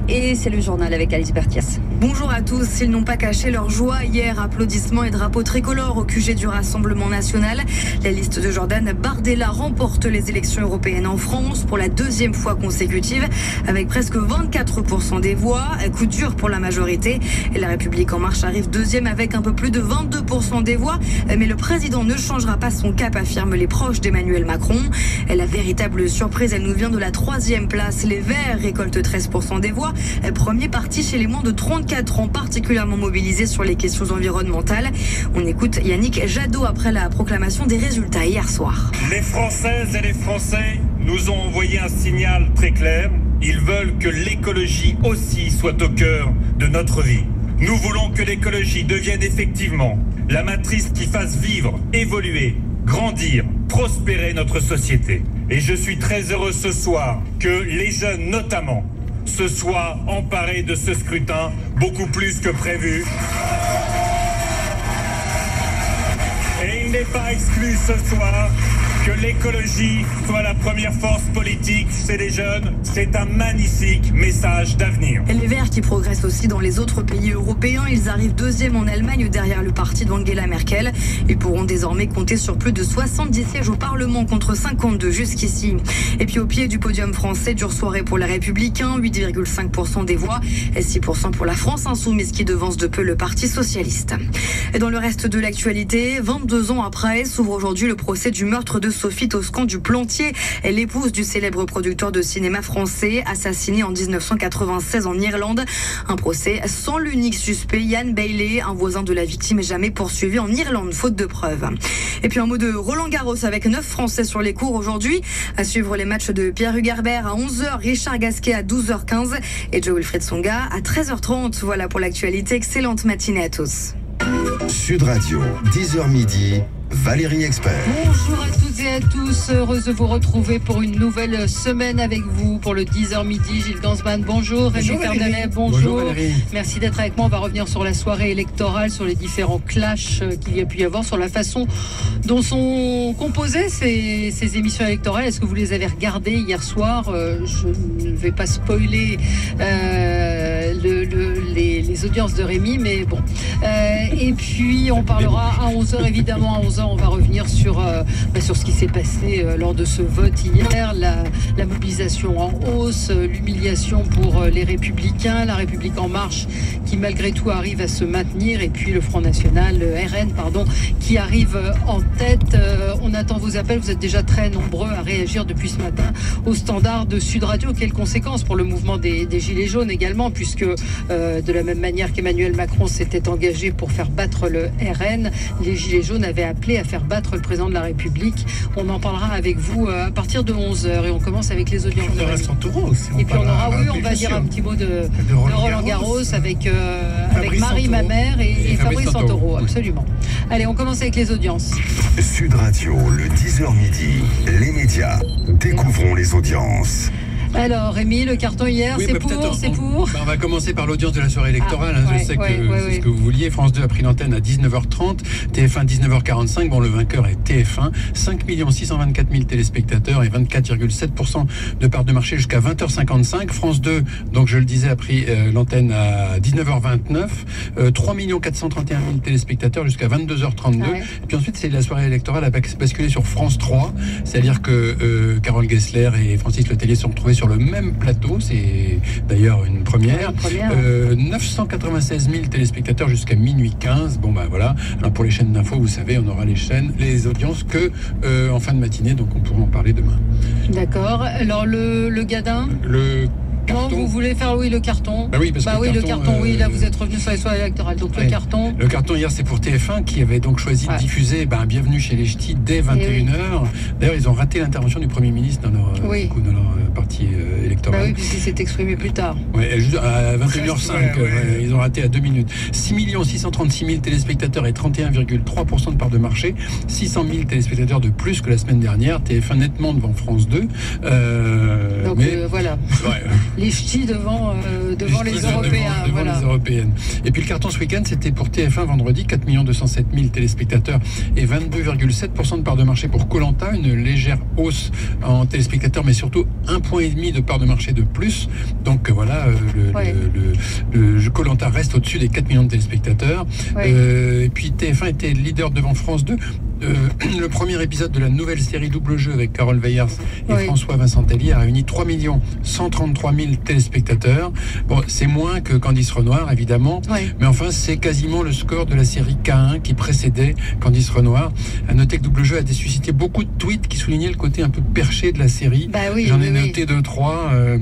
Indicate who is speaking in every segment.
Speaker 1: et c'est le journal avec Alice Berthias.
Speaker 2: Bonjour à tous. Ils n'ont pas caché leur joie hier. Applaudissements et drapeaux tricolores au QG du Rassemblement national. La liste de Jordan Bardella remporte les élections européennes en France pour la deuxième fois consécutive avec presque 24% des voix. Coup dur pour la majorité. Et la République en marche arrive deuxième avec un peu plus de 22% des voix. Mais le président ne changera pas son cap, affirment les proches d'Emmanuel Macron. La véritable surprise, elle nous vient de la troisième place. Les Verts récoltent 13% des voix. Premier parti chez les moins de 34 ans, particulièrement mobilisés sur les questions environnementales. On écoute Yannick Jadot après la proclamation des résultats hier soir.
Speaker 3: Les Françaises et les Français nous ont envoyé un signal très clair. Ils veulent que l'écologie aussi soit au cœur de notre vie. Nous voulons que l'écologie devienne effectivement la matrice qui fasse vivre, évoluer, grandir, prospérer notre société. Et je suis très heureux ce soir que les jeunes notamment se soient emparés de ce scrutin beaucoup plus que prévu. Et il n'est pas exclu ce soir que l'écologie soit la première force politique chez les jeunes. C'est un magnifique message d'avenir.
Speaker 2: Les Verts qui progressent aussi dans les autres pays européens. Ils arrivent deuxième en Allemagne derrière le parti d'Angela Merkel. Ils pourront désormais compter sur plus de 70 sièges au Parlement contre 52 jusqu'ici. Et puis au pied du podium français, dure soirée pour les Républicains, 8,5% des voix et 6% pour la France Insoumise qui devance de peu le Parti Socialiste. Et dans le reste de l'actualité, 22 ans après, s'ouvre aujourd'hui le procès du meurtre de Sophie Toscan du Plantier, l'épouse du célèbre producteur de cinéma français, assassiné en 1996 en Irlande. Un procès sans l'unique suspect, Ian Bailey, un voisin de la victime jamais poursuivi en Irlande, faute de preuves. Et puis un mot de Roland Garros avec 9 Français sur les cours aujourd'hui. À suivre les matchs de Pierre Hugerbert à 11h, Richard Gasquet à 12h15 et Joe Wilfried Tsonga à 13h30. Voilà pour l'actualité. Excellente matinée à tous.
Speaker 4: Sud Radio, 10h midi. Valérie Expert.
Speaker 5: Bonjour à toutes et à tous, heureuse de vous retrouver pour une nouvelle semaine avec vous pour le 10h midi. Gilles Gansman, bonjour. Rémi Fernalet, bonjour. Merci d'être avec moi. On va revenir sur la soirée électorale, sur les différents clashs qu'il y a pu y avoir, sur la façon dont sont composées ces émissions électorales. Est-ce que vous les avez regardées hier soir? Je ne vais pas spoiler les audiences de Rémi, mais bon. Et puis on parlera à 11h évidemment. À 11h, on va revenir sur ce qui s'est passé lors de ce vote hier, la mobilisation en hausse, l'humiliation pour les Républicains, la République en marche qui malgré tout arrive à se maintenir, et puis le Front National, le RN, qui arrive en tête. On attend vos appels, vous êtes déjà très nombreux à réagir depuis ce matin au standard de Sud Radio. Quelles conséquences pour le mouvement des Gilets jaunes également, puisque de la même manière qu'Emmanuel Macron s'était engagé pour faire battre le RN, les Gilets jaunes avaient appelé à faire battre le président de la République. On en parlera avec vous à partir de 11h et on commence avec les audiences de Rémi. Et puis on aura, on va dire un petit mot de Roland Garros avec Marie, ma mère, et Fabrice Santoro. Absolument. Allez, on commence avec les audiences.
Speaker 4: Sud Radio, le 10h midi, les médias. Découvrons les audiences.
Speaker 5: Alors Rémi, le carton hier, c'est pour
Speaker 6: on va commencer par l'audience de la soirée électorale. Je sais que c'est ce que vous vouliez. France 2 a pris l'antenne à 19h30, TF1 19h45. Bon, le vainqueur est TF1. 5 624 000 téléspectateurs et 24,7% de part de marché jusqu'à 20h55. France 2, donc je le disais, a pris l'antenne à 19h29. 3 431 000 téléspectateurs jusqu'à 22h32. Et puis ensuite, c'est la soirée électorale a basculé sur France 3. C'est-à-dire que Carole Gessler et Francis Letellier sont retrouvés sur le même plateau, c'est d'ailleurs une première. 996 000 téléspectateurs jusqu'à minuit 15. Bon voilà. Alors pour les chaînes d'infos, vous savez, on aura les audiences que en fin de matinée, donc on pourra en parler demain.
Speaker 5: D'accord. Alors le Gadin. Non, vous voulez faire le carton.
Speaker 6: Oui, parce que
Speaker 5: le carton, là vous êtes revenu sur les soirées électorales. Donc le carton.
Speaker 6: Le carton hier, c'est pour TF1 qui avait donc choisi de diffuser Bienvenue chez les Ch'tis dès 21h. D'ailleurs, ils ont raté l'intervention du Premier ministre dans leur parti électoral.
Speaker 5: Oui, puisqu'il s'est exprimé plus tard.
Speaker 6: À 21h05, ils ont raté à 2 minutes. 6 636 000 téléspectateurs et 31,3% de part de marché. 600 000 téléspectateurs de plus que la semaine dernière. TF1 nettement devant France 2.
Speaker 5: Voilà. les ch'tis devant les Européens.
Speaker 6: Devant les Européennes. Et puis le carton ce week-end, c'était pour TF1 vendredi, 4 207 000 téléspectateurs et 22,7% de part de marché pour Koh-Lanta, une légère hausse en téléspectateurs, mais surtout 1,5 point de part de marché de plus. Donc voilà, le Koh-Lanta reste au-dessus des 4 millions de téléspectateurs. Et puis TF1 était leader devant France 2. Le premier épisode de la nouvelle série Double Jeu avec Carole Weyers et François Vincentelli a réuni 3 133 000 téléspectateurs. Bon, c'est moins que Candice Renoir, évidemment, mais enfin, c'est quasiment le score de la série K1 qui précédait Candice Renoir. À noter que Double Jeu a suscité beaucoup de tweets qui soulignaient le côté un peu perché de la série. J'en ai noté 2-3.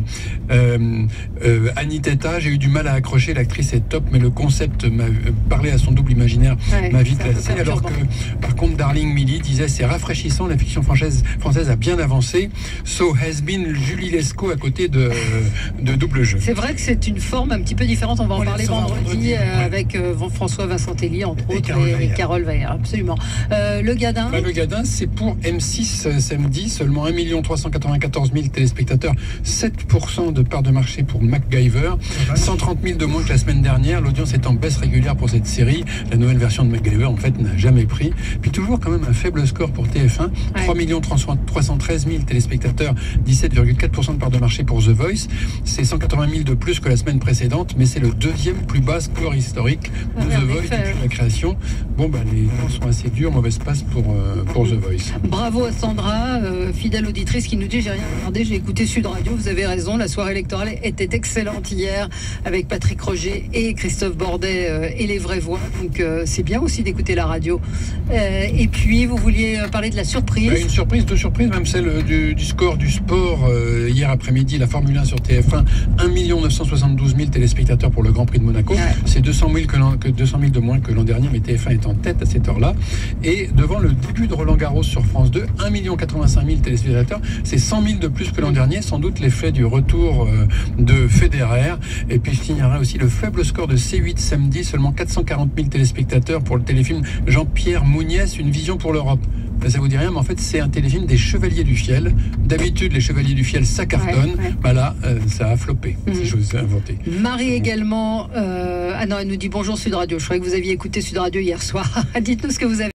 Speaker 6: Annie Teta, j'ai eu du mal à accrocher, l'actrice est top, mais le concept m'a parlé à son double imaginaire, m'a vite lassé, alors que, par contre, Darling Milly disait c'est rafraîchissant, la fiction française a bien avancé. So has been Julie Lescaut à côté de Double Jeu.
Speaker 5: C'est vrai que c'est une forme un petit peu différente. On va en parler vendredi avec François Vincentelli entre autres et Carole Weyers. Absolument. Le Gadin.
Speaker 6: Le Gadin, c'est pour M6 samedi, seulement 1 394 000 téléspectateurs, 7% de part de marché pour MacGyver, 130 000 de moins que la semaine dernière. L'audience est en baisse régulière pour cette série. La nouvelle version de MacGyver en fait n'a jamais pris. Puis toujours quand même un faible score pour TF1, 3 313 000 téléspectateurs, 17,4% de part de marché pour The Voice. C'est 180 000 de plus que la semaine précédente, mais c'est le deuxième plus bas score historique de The Voice depuis la création. Bon, les temps sont assez durs, mauvaise passe pour The Voice.
Speaker 5: Bravo à Sandra, fidèle auditrice, qui nous dit j'ai rien regardé, j'ai écouté Sud Radio. Vous avez raison, la soirée électorale était excellente hier avec Patrick Roger et Christophe Bordet et les vraies voix. Donc c'est bien aussi d'écouter la radio. Et puis, vous vouliez parler de la surprise.
Speaker 6: Deux surprises, même celle du score du sport. Hier après-midi, la Formule 1 sur TF1, 1 972 000 téléspectateurs pour le Grand Prix de Monaco. C'est 200 000 de moins que l'an dernier, mais TF1 est en tête à cette heure-là. Et devant le début de Roland Garros sur France 2, 1 85 000 téléspectateurs. C'est 100 000 de plus que l'an dernier, sans doute l'effet du retour de Federer. Et puis, je signerai aussi le faible score de C8 samedi, seulement 440 000 téléspectateurs pour le téléfilm Jean-Pierre Mouniès, Une vision pour l'Europe. Ça vous dit rien, mais en fait, c'est un téléfilm des Chevaliers du Fiel. D'habitude, les Chevaliers du Fiel, ça cartonne. Là, ça a floppé. C'est chose inventée.
Speaker 5: Marie également. Elle nous dit bonjour Sud Radio. Je croyais que vous aviez écouté Sud Radio hier soir. Dites-nous ce que vous avez.